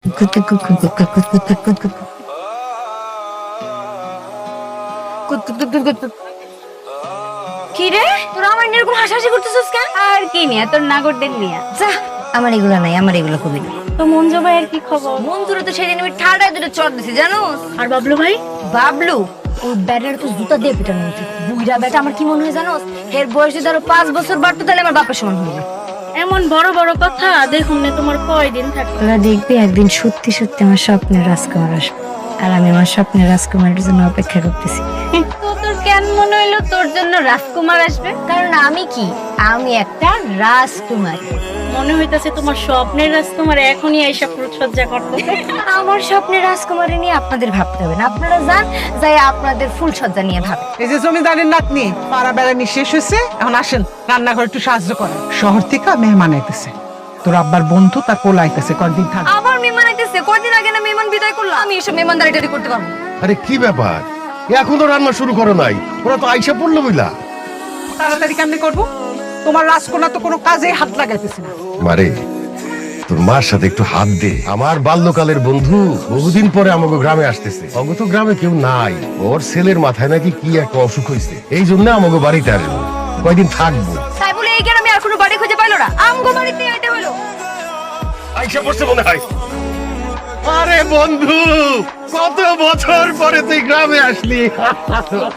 কি রে, তোরা আমার এরকম হাসাহাসি করতেছিস কেন? আর কি নিয়ে তোর নাগরদের নিয়ে? যা, আমার এগুলো নাই, আমার এগুলো খুবই না। তো মঞ্জু ভাইয়ের কি খবর? বন্ধুরা তো সেদিন আমি ঠাডায় দুটো চড় দিছি জানো। আর বাবলু ভাই? বাবলু ওর ব্যাটার তো জুতা দিয়ে পিটানো উচিত। বুইড়া ব্যাটা আমার কি মনে হয় জানো, এর বয়স যদি আরো 5 বছর বাড়তো তাহলে আমার বাপের সমান হয়ে যায়। এমন বড় বড় কথা দেখুন না, তোমার কয়দিন থাকবে? তোরা দেখবি একদিন সত্যি সত্যি আমার স্বপ্নের রাজকুমার আসবে, আর আমি আমার স্বপ্নের রাজকুমারের জন্য অপেক্ষা করতেছি। তো তোর কেন মনে হইলো তোর জন্য রাজকুমার আসবে? কারণ আমি কি, আমি একটা রাজকুমারী। মনে হইতাছে তোমার স্বপ্নের রাজকুমার এখনই আইসা ফুলসজ্জা করতেছে। আমার স্বপ্নের রাজকুমারী নিয়ে আপনাদের ভাবতে হবে না, আপনারা যান, যাই আপনাদের ফুলসজ্জা নিয়ে ভাবেন। এই যে জমিদারের নাতনি, পাড়া বেড়ানি শেষ হয়েছে, এখন আসেন রান্নাঘরে একটু সাহায্য করেন। শহর থেকে মেহমান আইতেছে, তোর আব্বার বন্ধু তার পোলা আইতেছে, কয়েকদিন থাক। আবার মেহমান আইতেছে? কয়দিন আগে না মেহমান বিদায় করলাম, আমি এসব মেহমানদারিটারি করতে পারবো না। আরে কি ব্যাপার, এখনো রান্না শুরু করো নাই? ওরা তো আইসা পড়লো বুঝলা। তাড়াতাড়ি কেমনি করবো? তোমার রাজকন্যা তো কোনো কাজে হাত লাগাইতেছে না। মারে, তোর মার সাথে একটু হাত দে। আমার বাল্যকালের বন্ধু বহুদিন পরে আমাকে গ্রামে আসতেছে। অগত গ্রামে কেউ নাই, ওর ছেলের মাথায় নাকি কি একটা অসুখ হয়েছে, এই জন্য আমাকে বাড়িতে আসবো, কয়দিন থাকবো। তাই বলে এই গ্রামে আর কোনো বাড়ি খুঁজে পাইলো না, আমগো বাড়িতে আইতে হলো। আইসা পড়ছে মনে হয়। আরে বন্ধু, কত বছর পরে তুই গ্রামে আসলি।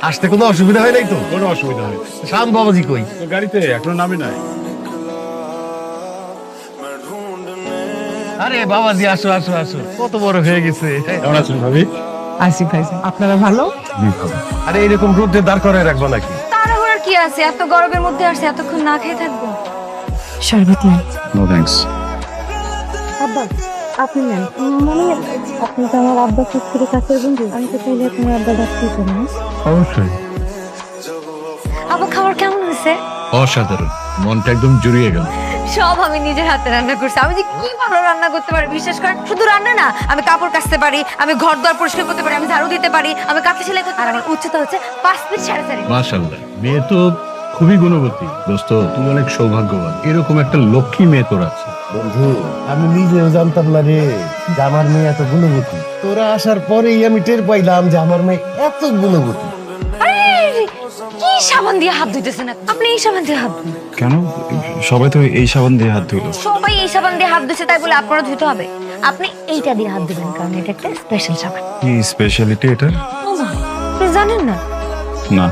আসতে কোনো অসুবিধা হয় নাই তো? কোনো অসুবিধা নেই, শান বাবাজি কই? তো গাড়িতে এখনো নামে নাই। আরে বাবাজি, আসো আসো আসো, কত বড় হয়ে গেছে। কেমন আছেন ভাবি? আসি ভাইজান, আপনারা ভালো? আরে এরকম রোদে দাঁড় করায় রাখবো নাকি? তাড়াহুড়ার কি আছে, এত গরমের মধ্যে আসছে, এতক্ষণ না খেয়ে থাকবো। শরবত নাই? No thanks. আব্বা আপনি নেন, মানে আপনি তো আমার আব্বা সত্যি কাছের বন্ধু, আমি তো চাইলে আপনার আব্বা ডাকতেই পারি না। অবশ্যই। আবার খাবার কেমন হয়েছে? অসাধারণ, মনটা একদম জুড়িয়ে গেল। সব আমি নিজের হাতে রান্না করছি, আমি যে কি ভালো রান্না করতে পারি বিশ্বাস করেন। শুধু রান্না না, আমি কাপড় কাচতে পারি, আমি ঘর দর পরিষ্কার করতে পারি, আমি ঝাড়ু দিতে পারি, আমি কাঁথা সেলাই করতে পারি। আর আমার উচ্চতা হচ্ছে 5 ফিট 4.5। মাশাআল্লাহ, মেয়ে তো খুবই গুণবতী। দোস্ত, তুমি অনেক সৌভাগ্যবান, এরকম একটা লক্ষ্মী মেয়ে তোর আছে। বন্ধু, আমি নিজেও জানতাম না রে যে আমার মেয়ে এত গুণবতী। তোরা আসার পরেই আমি টের পাইলাম যে আমার মেয়ে এত গুণবতী। কি সাবান দিয়ে হাত ধুইতেছেন আপনি? এই সাবান দিয়ে হাত ধুন? কেন সবাই তো এই সাবান দিয়ে হাত ধুইল? সবাই এই সাবান দিয়ে হাত ধুইছে তাই বলে আপনারা ধুইতে হবে? আপনি এইটা দিয়ে হাত ধুবেন, কারণ এটা একটা স্পেশাল সাবান। কি স্পেশালিটি এটা? ওমা, আপনি জানেন না? না।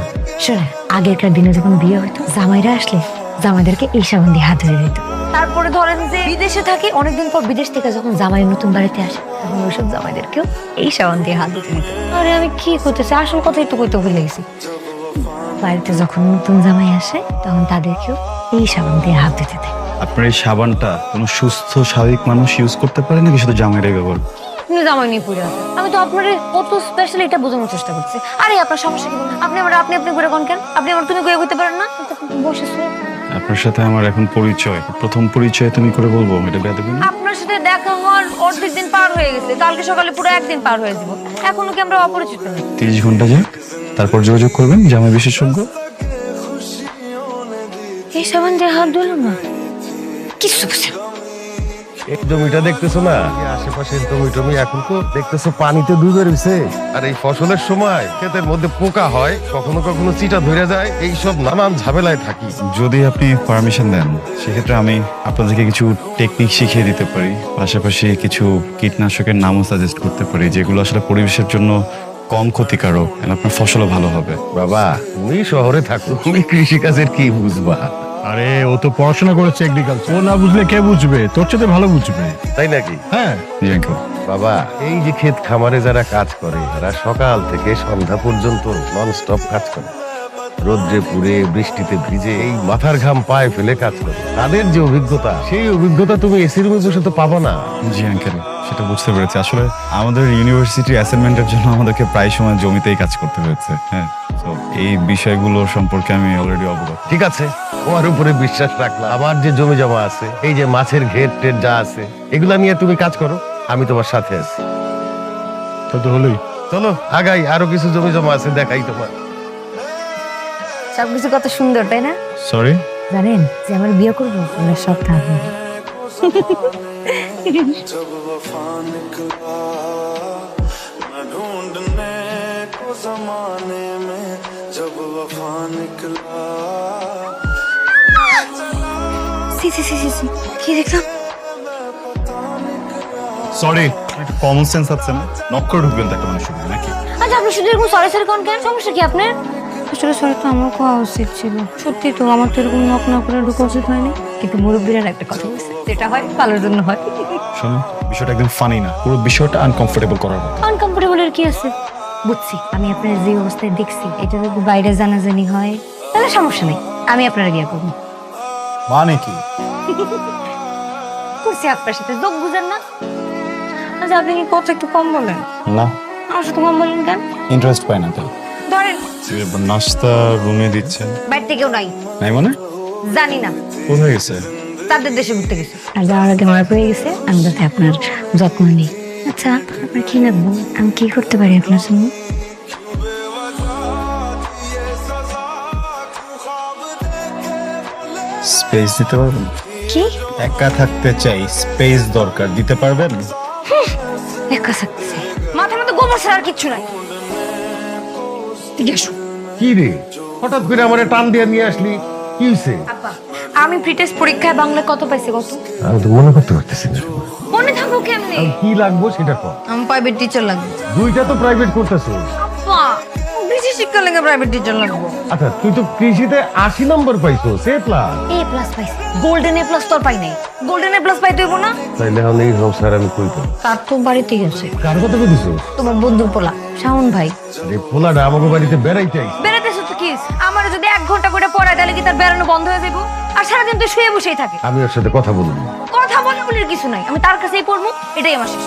শোনেন, আগেরকার দিনে যখন বিয়ে হতো, জামাইরা আসলে জামাইদেরকে এই সাবান দিয়ে হাত ধুয়ে দিত। তারপরে ধরেন যে বিদেশে থাকে, অনেকদিন পর বিদেশ থেকে যখন জামাই নতুন বাড়িতে আসে, তখন ওইসব জামাইদেরকেও এই সাবান দিয়ে হাত ধুতে দিত। আরে আমি কি করতেছি, আসল কথাই তো কইতে ভুলে গেছি। বাড়িতে যখন নতুন জামাই আসে, তখন তাদেরকেও এই সাবান দিয়ে হাত ধুতে দেয়। আপনার এই সাবানটা কোনো সুস্থ স্বাভাবিক মানুষ ইউজ করতে পারে নাকি শুধু জামাইরাই ব্যবহার? আপনি জামাই নিয়ে পড়ে আছেন, আমি তো আপনার কত স্পেশাল এটা বোঝানোর চেষ্টা করছি। আরে আপনার সমস্যা কি? আপনি আমার আপনি করে কোন কেন? আপনি আমার তুমি করে করতে পারেন না? বসে শুয়ে আপনার সাথে আমার এখন পরিচয়, প্রথম পরিচয় তুমি করে বলবো, এটা বেয়াদবি না? আপনার সাথে দেখা হওয়ার অর্ধেক দিন পার হয়ে গেছে, কালকে সকালে পুরো একদিন পার হয়ে যাব, এখনো কি আমরা অপরিচিত নই? 30 ঘন্টা যাক, তারপর যোগাযোগ করবেন জামাই বিশেষজ্ঞ। এই সাবান দিয়ে হাত ধুলো না, কিছু বুঝে না। এই জমিটা দেখতেছো না, এই আশেপাশের জমি টমি এখন তো দেখতেছো পানিতে ডুবে রয়েছে। আর এই ফসলের সময় ক্ষেতের মধ্যে পোকা হয়, কখনো কখনো চিটা ধরে যায়, এইসব নানান ঝামেলায় থাকি। যদি আপনি পারমিশন দেন, সেক্ষেত্রে আমি আপনাদেরকে কিছু টেকনিক শিখিয়ে দিতে পারি, পাশাপাশি কিছু কীটনাশকের নামও সাজেস্ট করতে পারি, যেগুলো আসলে পরিবেশের জন্য কম ক্ষতিকারক, আর আপনার ফসলও ভালো হবে। বাবা, তুমি শহরে থাকো, তুমি কৃষিকাজের কি বুঝবা? আরে ও তো পড়াশোনা করেছে এগ্রিকালচার, ও না বুঝলে কে বুঝবে? তোর চেয়ে ভালো বুঝবে। তাই নাকি? হ্যাঁ। জি আঙ্কেল। বাবা, এই যে ক্ষেত খামারে যারা কাজ করে, তারা সকাল থেকে সন্ধ্যা পর্যন্ত নন স্টপ কাজ করে, রোদ্রে পুড়ে বৃষ্টিতে ভিজে এই মাথার ঘাম পায়ে ফেলে কাজ করে। তাদের যে অভিজ্ঞতা, সেই অভিজ্ঞতা তুমি এসি রুমে বসে তো পাবো না। জি আঙ্কেল, সেটা বুঝতে পেরেছি। আসলে আমাদের ইউনিভার্সিটি অ্যাসাইনমেন্টের জন্য আমাদেরকে প্রায় সময় জমিতেই কাজ করতে হয়েছে। হ্যাঁ, তো এই বিষয়গুলো সম্পর্কে আমি অলরেডি অবগত। ঠিক আছে, তোমার উপরে বিশ্বাস রাখলাম। আমার যে জমি জমা আছে, এই যে মাছের ঘের টের যা আছে, এগুলা নিয়ে তুমি কাজ করো, আমি তোমার সাথে আছি। তো হলোই। চলো আগাই, আরো কিছু জমি জমা আছে, দেখাই তোমার। সবকিছু কত সুন্দর, তাই না? সরি? জানেন যে আমার বিয়ে করবো, আমার সব থাকবে। जब वफा निकला मैं ढूंढने को जमाने में जब वफा निकला সি সি সি সি সি, কি দেখলাম? সরি, একটু কমন সেন্স আছে না? নক করে ঢুকবেন তো একটা মানুষের মধ্যে, নাকি? আচ্ছা আপনি শুধু এরকম সরি সরি কোন কেন? সমস্যা কি আপনার? আসলে সরি তো আমার কোয়া উচিত ছিল। সত্যি তো আমার তো এরকম নক না করে ঢুকা উচিত হয়নি। কিন্তু মুরব্বীরা একটা কথা বলছে, যেটা হয় ভালোর জন্য হয়। শোনো, বিষয়টা একদম ফানি না, পুরো বিষয়টা আনকমফোর্টেবল করার মতো। আনকমফোর্টেবলের কি আছে? বুঝছি, আমি আপনার যে অবস্থায় দেখছি এটা যদি বাইরে জানাজানি হয় তাহলে সমস্যা নেই, আমি আপনার বিয়ে করবো। মানে কি? করছি আপনার সাথে, যোগ বুঝেন না? আচ্ছা আপনি কি কথা একটু কম বলেন? না, আমার সাথে কম বলেন কেন? ইন্টারেস্ট পাই না তাই। ধরেন নাস্তা রুমে দিচ্ছেন? বাইরে থেকেও নাই, নাই মানে? জানি না, কোথায় গেছে? তাদের দেশে ঘুরতে গেছে। আর যাওয়ার আগে মারা পড়ে গেছে, আমি যাতে আপনার যত্ন নিই। আচ্ছা আপনার কি লাগবে? আমি কি করতে পারি আপনার জন্য? স্পেস দিতে পারবেন? কি? একা থাকতে চাই, স্পেস দরকার, দিতে পারবেন? একা থাকতেছে, মাথার মধ্যে গোবর ছাড়া আর কিচ্ছু নাই। ঠিক আছে কি রে, হঠাৎ করে আমারে টান দিয়ে নিয়ে আসলি, কি হয়েছে? আব্বা, আমি প্রিটেস্ট পরীক্ষায় বাংলা কত পাইছি? কত? আমি তো মনে করতে পারতেছি না। মনে থাকবো কেমনে? আর কি লাগবো সেটা কর। আমি প্রাইভেট টিচার লাগবে। দুইটা তো প্রাইভেট করতেছো। আব্বা, কৃষি শিক্ষা লাগে প্রাইভেট টিচার লাগবে। আচ্ছা, তুই তো কৃষিতে 80 নম্বর পাইছো, সে প্লাস। এ প্লাস পাইছি, গোল্ডেন এ প্লাস তো আর পাই নাই। গোল্ডেন এ প্লাস পাইতে হইব না? তাইলে এখন এই সংসার আমি কই পাবো? তার তো বাড়িতে গেছে, কার কথা বলিছো? তোমার বন্ধুর পোলা শাওন ভাই। আরে পোলাটা আমাকে বাড়িতে বেড়াইতে আইছে। বেড়াতেছো তো কি? আমার যদি 1 ঘন্টা করে পড়ায় তাহলে কি তার বেড়ানো বন্ধ হয়ে যাবো? আর সারাদিন তো শুয়ে বসেই থাকে। আমি ওর সাথে কথা বলবো। কথা বলে বলে কিছু নাই, আমি তার কাছেই পড়বো, এটাই আমার শেষ।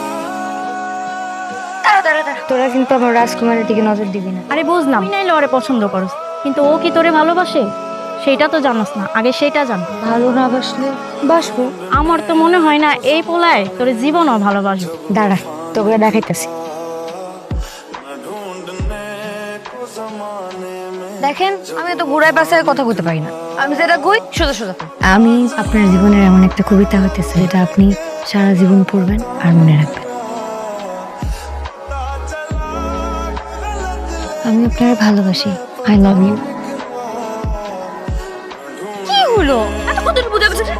দাঁড়া দাঁড়া দাঁড়া, তোরা কিন্তু আমার রাজকুমারের দিকে নজর দিবি না। আরে বুঝলাম তুই নাইলে ওরে পছন্দ করস, কিন্তু ও কি তোরে ভালোবাসে সেটা তো জানাস না, আগে সেটা জান। ভালো না বাসলে বাসবো। আমার তো মনে হয় না এই পোলায় তোর জীবনও ভালোবাসবে। দাঁড়া, তোকে দেখাইতেছি। দেখেন, আমি তো ঘুরায় বাসায় কথা বলতে পারি না, আমি যেটা কই সোজা সোজা কই। আমি আপনার জীবনের এমন একটা কবিতা হইতেছে যেটা আপনি সারা জীবন পড়বেন আর মনে রাখবেন। আমি আপনার ভালোবাসি, আই লাভ ইউ। কি হলো? এত কত বুঝা গেছে?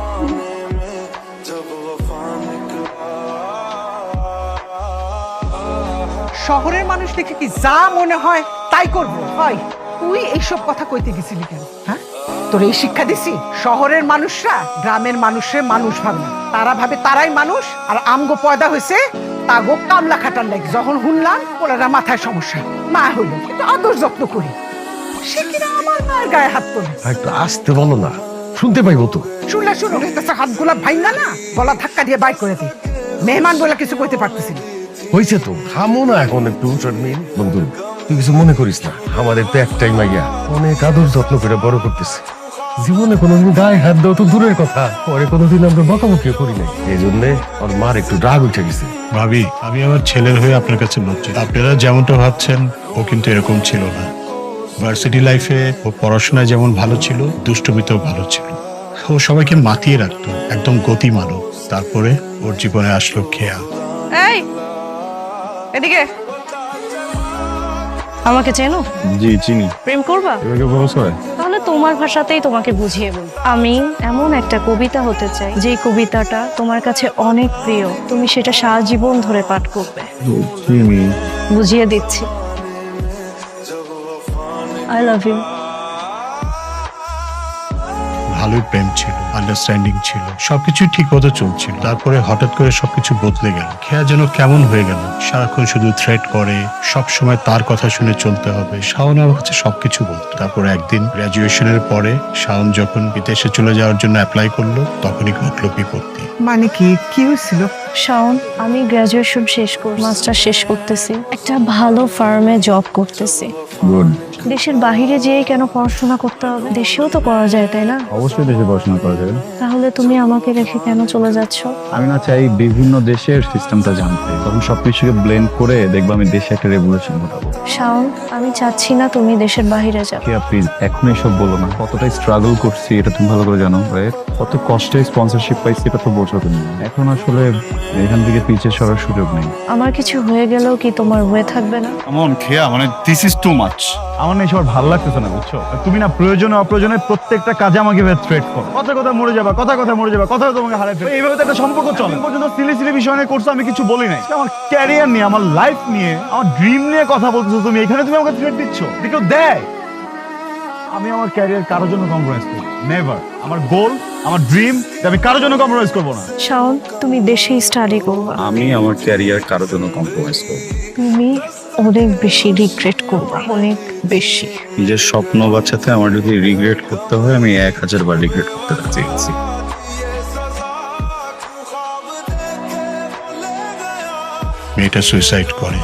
শহরের মানুষ দেখে কি যা মনে হয় তাই করবো হয়? তুই এইসব কথা কইতে গেছিলি কেন? হ্যাঁ, তোর এই শিক্ষা দিছি? শহরের মানুষরা গ্রামের মানুষের মানুষ ভাবে না, তারা ভাবে তারাই মানুষ। আর আমগো পয়দা হয়েছে তাগো কামলা খাটার লাগে। যখন শুনলাম ওনারা মাথায় সমস্যা, মা হইল একটু আদর যত্ন করি, সে কিনা আমার মায়ের গায়ে হাত তোলে। একটু আসতে বলো না, শুনতে পাইবো তো। শুনলে শুনো, হাতগুলা ভাইঙ্গা না গলা ধাক্কা দিয়ে বাইর করে দিই। মেহমান বলে কিছু কইতে পারতেছি না। হয়েছে তো, থামো না এখন একটু। শর্মিন বন্ধু, তুই কিছু মনে করিস না, আমাদের তো একটাই মাইয়া, অনেক আদর যত্ন করে বড় করতেছে। জীবনে কোনোদিন গায়ে হাত দেওয়া তো দূরের কথা, পরে কোনোদিন আমরা বকাবকিও করি নাই। এই জন্যে ওর মার একটু রাগ উঠে গেছে। ভাবি, আমি আমার ছেলের হয়ে আপনার কাছে লজ্জিত। আপনারা যেমনটা ভাবছেন ও কিন্তু এরকম ছিল না। ভার্সিটি লাইফে ও পড়াশোনায় যেমন ভালো ছিল, দুষ্টমিতেও ভালো ছিল। ও সবাইকে মাতিয়ে রাখতো, একদম গতিমানব। তারপরে ওর জীবনে আসলো খেয়া। এই এদিকে, আমাকে চেনো? জি চিনি। প্রেম করবা? এভাবে প্রপোজ করে? তাহলে তোমার ভাষাতেই তোমাকে বুঝিয়ে বল। আমি এমন একটা কবিতা হতে চাই যে কবিতাটা তোমার কাছে অনেক প্রিয়, তুমি সেটা সারা জীবন ধরে পাঠ করবে। চিনি। বুঝিয়ে দিচ্ছি। I love you. ভালোই প্রেম ছিল, আন্ডারস্ট্যান্ডিং ছিল, সবকিছু ঠিক মতো চলছিল। তারপরে হঠাৎ করে সবকিছু বদলে গেল। খেয়া যেন কেমন হয়ে গেল, সারাক্ষণ শুধু থ্রেট করে, সব সময় তার কথা শুনে চলতে হবে। শাওন আমার কাছে সবকিছু বলতো। তারপরে একদিন গ্রাজুয়েশনের পরে শাওন যখন বিদেশে চলে যাওয়ার জন্য অ্যাপ্লাই করলো, তখনই ঘটলো বিপত্তি। মানে কি হয়েছিল? শাওন, আমি গ্রাজুয়েশন শেষ করে মাস্টার শেষ করতেছি, একটা ভালো ফার্মে জব করতেছি। গুড। দেশের বাইরে যেয়ে কেন পড়াশোনা করতে হবে? দেশেও তো করা যায়, তাই না? অবশ্যই দেশে পড়াশোনা করা যাবে। তাহলে তুমি আমাকে রেখে কেন চলে যাচ্ছ? আমি না চাই বিভিন্ন দেশের সিস্টেমটা জানতে, তখন সবকিছুকে ব্লেন্ড করে দেখবো আমি দেশে একটা রেভলিউশন ঘটাবো। শাওন, আমি চাচ্ছি না তুমি দেশের বাইরে যাও। প্লিজ এখন এসব বলো না। কতটাই স্ট্রাগল করছি এটা তুমি ভালো করে জানো, রাইট? কত কষ্টে স্পন্সরশিপ পাইছি এটা তো বোঝো তুমি। এখন আসলে এখান থেকে পিছিয়ে সরার সুযোগ নেই। আমার কিছু হয়ে গেলেও কি তোমার হয়ে থাকবে না? এমন খেয়া মানে দিস ইজ টু মাচ। আমার না এসব ভালো লাগতেছে না, বুঝছো? আর তুমি না প্রয়োজনে অপ্রয়োজনে প্রত্যেকটা কাজে আমাকে থ্রেট করো। কথা কথা মরে যাবা, কথা কথা মরে যাবা, কথা তোমাকে হারাই ফেলবে। এইভাবে তো একটা সম্পর্ক চলে। পর্যন্ত সিলি সিলি বিষয় নিয়ে করছো, আমি কিছু বলি নাই। আমার ক্যারিয়ার নিয়ে, আমার লাইফ নিয়ে, আমার ড্রিম নিয়ে কথা বলতেছো তুমি, এখানে তুমি আমাকে থ্রেট দিচ্ছ। কেউ দেয়? আমি আমার ক্যারিয়ার কারোর জন্য কম্প্রোমাইজ করি নেভার। আমার গোল, আমার ড্রিম, আমি কারোর জন্য কম্প্রোমাইজ করবো না। শাওন, তুমি দেশেই স্টাডি করবা। আমি আমার ক্যারিয়ার কারোর জন্য কম্প্রোমাইজ করবো। তুমি অনেক বেশি রিগ্রেট করবা, অনেক বেশি। নিজের স্বপ্ন বাঁচাতে আমার যদি রিগ্রেট করতে হয়, আমি 1000 বার রিগ্রেট করতে চাইছি। মেয়েটা সুইসাইড করে।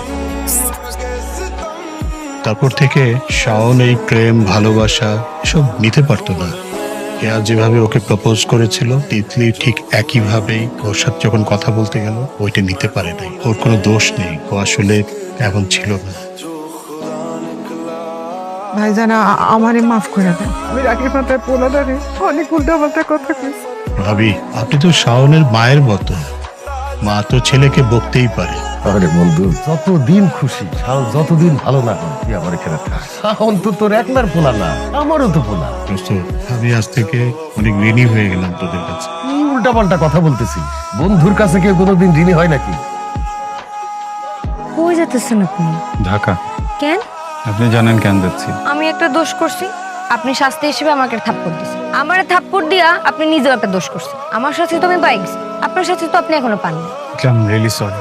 তারপর থেকে শাওন এই প্রেম ভালোবাসা এসব নিতে পারতো না। কেয়া যেভাবে ওকে প্রপোজ করেছিল, তিতলি ঠিক একইভাবেই ওর সাথে যখন কথা বলতে গেল ওইটা নিতে পারে নাই। ওর কোনো দোষ নেই, ও আসলে এমন ছিল না। ভাইজান আমারে মাফ করে দেন, আমি রাগের মাথায় পোলাদারে অনেক উল্টাপাল্টা কথা কইছি। ভাবি, আপনি তো শাওনের মায়ের মতো, মা তো ছেলেকে বকতেই পারে। আরে বন্ধু, যতদিন খুশি শাওন যতদিন ভালো না হয় তুই আমার এখানে থাক। শাওন তো তোর একলার পোলা না, আমারও তো পোলা। দোস্ত, আমি আজ থেকে অনেক ঋণী হয়ে গেলাম তোদের কাছে। কি উল্টাপাল্টা কথা বলতেছিস? বন্ধুর কাছে কেউ কোনোদিন ঋণী হয় নাকি? কই যেতেছেন আপনি? ঢাকা। কেন? আপনি জানেন কেন যাচ্ছি? আমি একটা দোষ করছি, আপনি শাস্তি হিসেবে আমাকে একটা থাপ্পড় দিয়েছেন। আমার থাপ্পড় দিয়া আপনি নিজেও একটা দোষ করছেন। আমার সাথে তো আমি বাইক, আপনার সাথে তো আপনি এখনো পাননি। I am really sorry.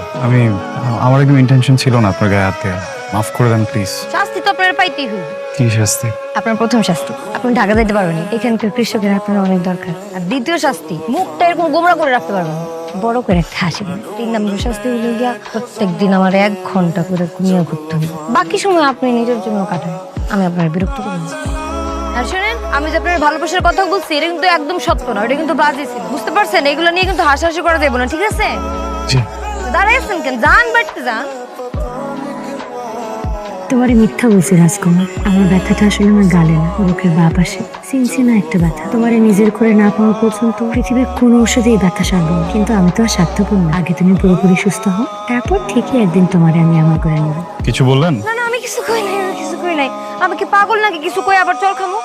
আমার একদম ইন্টেনশন ছিল না আপনার গায়ে হাত দেওয়া। মাফ করে দেন প্লিজ। শাস্তি তো আপনার পাইতেই হইবে। কি শাস্তি? আপনার প্রথম শাস্তি, আপনি ঢাকা যেতে পারবেন না, এখানকার কৃষকের আপনার অনেক দরকার। আর দ্বিতীয় শাস্তি, মুখটা এরকম গোমরা করে রাখতে পারবেন না, বড় করে একটা হাসি। 3 নম্বর শাস্তি হইলে গিয়া প্রত্যেকদিন আমার 1 ঘন্টা করে ঘুমিয়ে ঘুরতে হবে। বাকি সময় আপনি নিজের জন্য কাটান, আমি আপনার বিরক্ত করব না। আর শোনেন, আমি যে আপনার ভালোবাসার কথা বলছি এটা কিন্তু একদম সত্য না, এটা কিন্তু বাজে ছিল, বুঝতে পারছেন? এগুলো নিয়ে কিন্তু হাসাহাসি করা যাবে না, ঠিক আছে? জি। দাঁড়াইছেন কেন? যান বাড়তে যান। তোমারে মিথ্যা বলছি রাজকুমার, আমার ব্যথাটা আসলে আমার গালে না, বুকের বাঁ পাশে চিনছি না একটা ব্যথা। তোমারে নিজের করে না পাওয়া পর্যন্ত পৃথিবীর কোনো ওষুধে এই ব্যথা সারবে না। কিন্তু আমি তো আর স্বার্থপর না, আগে তুমি পুরোপুরি সুস্থ হও, তারপর ঠিকই একদিন তোমারে আমি আমার করে নেব। কিছু বললেন? না না, আমি কিছু কই নাই, আমি কিছু কই নাই। আমি কি পাগল নাকি কিছু কই আবার চল খামো?